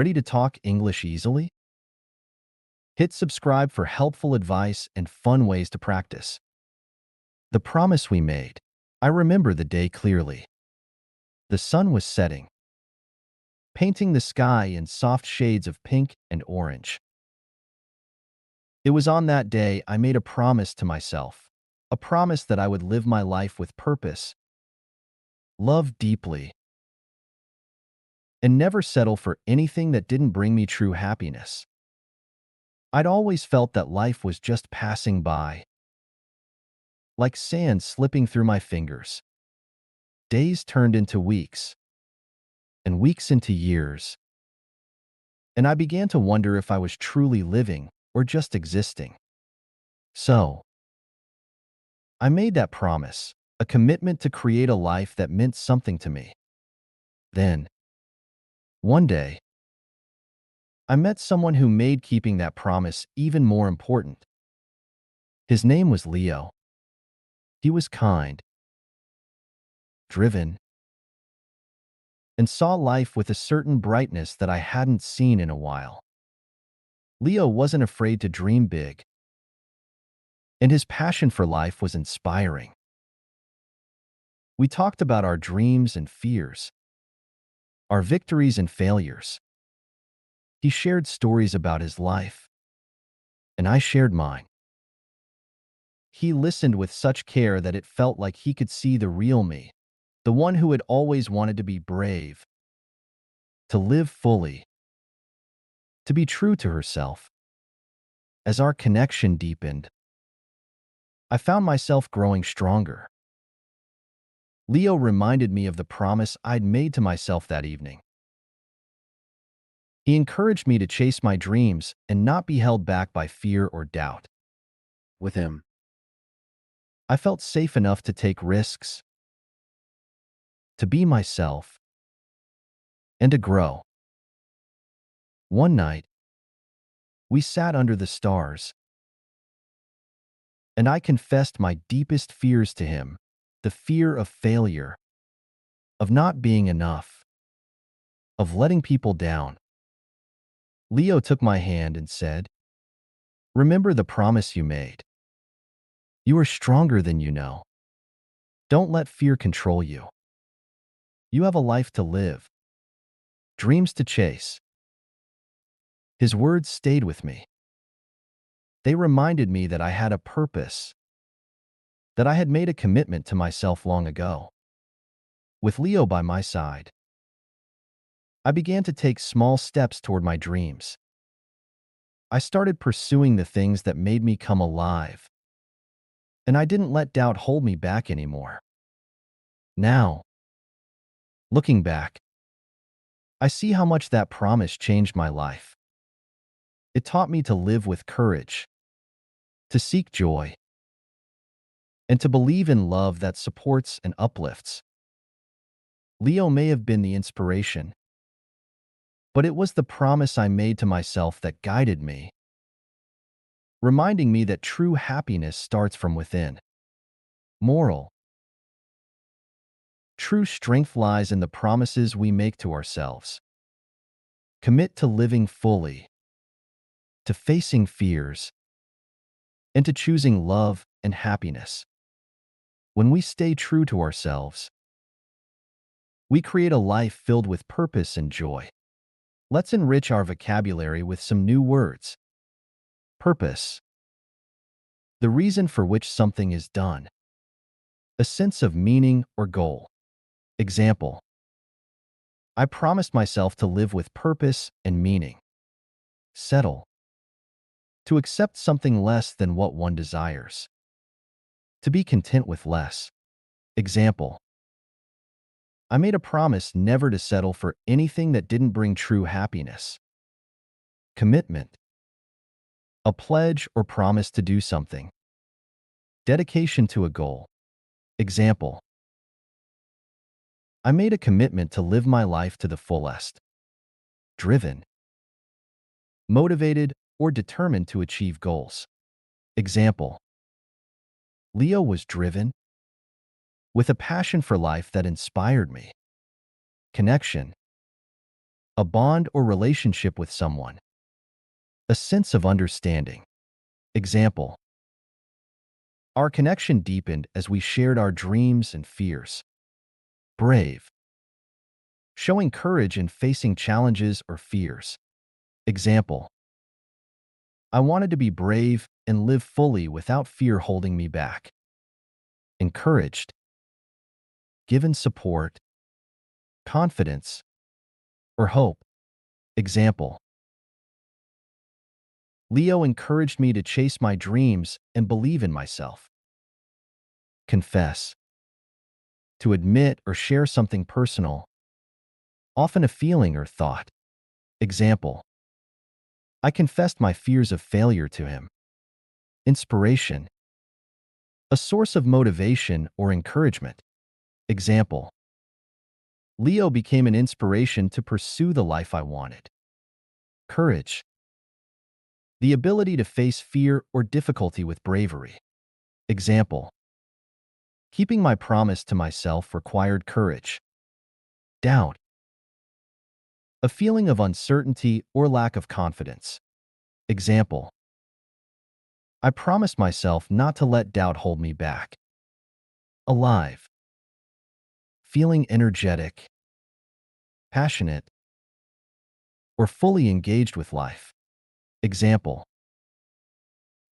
Ready to talk English easily? Hit subscribe for helpful advice and fun ways to practice. The promise we made. I remember the day clearly. The sun was setting, painting the sky in soft shades of pink and orange. It was on that day I made a promise to myself, a promise that I would live my life with purpose, love deeply, and never settle for anything that didn't bring me true happiness. I'd always felt that life was just passing by, like sand slipping through my fingers. Days turned into weeks, and weeks into years, and I began to wonder if I was truly living or just existing. So, I made that promise, a commitment to create a life that meant something to me. Then, one day, I met someone who made keeping that promise even more important. His name was Leo. He was kind, driven, and saw life with a certain brightness that I hadn't seen in a while. Leo wasn't afraid to dream big, and his passion for life was inspiring. We talked about our dreams and fears, our victories and failures. He shared stories about his life, and I shared mine. He listened with such care that it felt like he could see the real me, the one who had always wanted to be brave, to live fully, to be true to herself. As our connection deepened, I found myself growing stronger. Leo reminded me of the promise I'd made to myself that evening. He encouraged me to chase my dreams and not be held back by fear or doubt. With him, I felt safe enough to take risks, to be myself, and to grow. One night, we sat under the stars, and I confessed my deepest fears to him, the fear of failure, of not being enough, of letting people down. Leo took my hand and said, "Remember the promise you made. You are stronger than you know. Don't let fear control you. You have a life to live, dreams to chase." His words stayed with me. They reminded me that I had a purpose, that I had made a commitment to myself long ago. With Leo by my side, I began to take small steps toward my dreams. I started pursuing the things that made me come alive, and I didn't let doubt hold me back anymore. Now, looking back, I see how much that promise changed my life. It taught me to live with courage, to seek joy, and to believe in love that supports and uplifts. Leo may have been the inspiration, but it was the promise I made to myself that guided me, reminding me that true happiness starts from within. Moral: true strength lies in the promises we make to ourselves. Commit to living fully, to facing fears, and to choosing love and happiness. When we stay true to ourselves, we create a life filled with purpose and joy. Let's enrich our vocabulary with some new words. Purpose: the reason for which something is done. A sense of meaning or goal. Example: I promised myself to live with purpose and meaning. Settle: to accept something less than what one desires. To be content with less. Example: I made a promise never to settle for anything that didn't bring true happiness. Commitment: a pledge or promise to do something. Dedication to a goal. Example: I made a commitment to live my life to the fullest. Driven: motivated or determined to achieve goals. Example: Leo was driven, with a passion for life that inspired me. Connection: A bond or relationship with someone. A sense of understanding. Example. Our connection deepened as we shared our dreams and fears. Brave. Showing courage in facing challenges or fears. Example. I wanted to be brave and live fully without fear holding me back. Encouraged. Given support, confidence, or hope. Example. Leo encouraged me to chase my dreams and believe in myself. Confess. To admit or share something personal, often a feeling or thought. Example. I confessed my fears of failure to him. Inspiration. A source of motivation or encouragement. Example. Leo became an inspiration to pursue the life I wanted. Courage. The ability to face fear or difficulty with bravery. Example. Keeping my promise to myself required courage. Doubt. A feeling of uncertainty or lack of confidence. Example. I promised myself not to let doubt hold me back. Alive. Feeling energetic, passionate, or fully engaged with life. Example.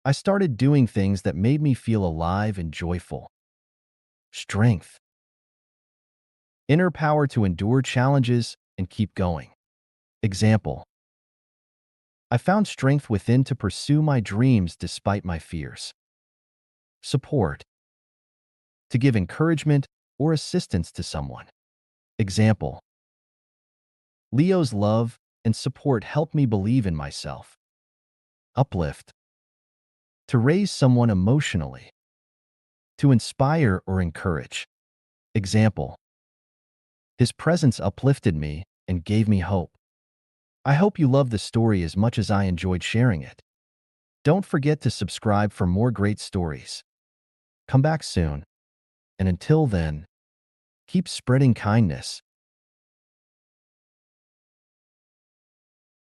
I started doing things that made me feel alive and joyful. Strength. Inner power to endure challenges and keep going. Example. I found strength within to pursue my dreams despite my fears. Support. To give encouragement or assistance to someone. Example. Leo's love and support helped me believe in myself. Uplift. To raise someone emotionally. To inspire or encourage. Example. His presence uplifted me and gave me hope. I hope you loved the story as much as I enjoyed sharing it. Don't forget to subscribe for more great stories. Come back soon, and until then, keep spreading kindness,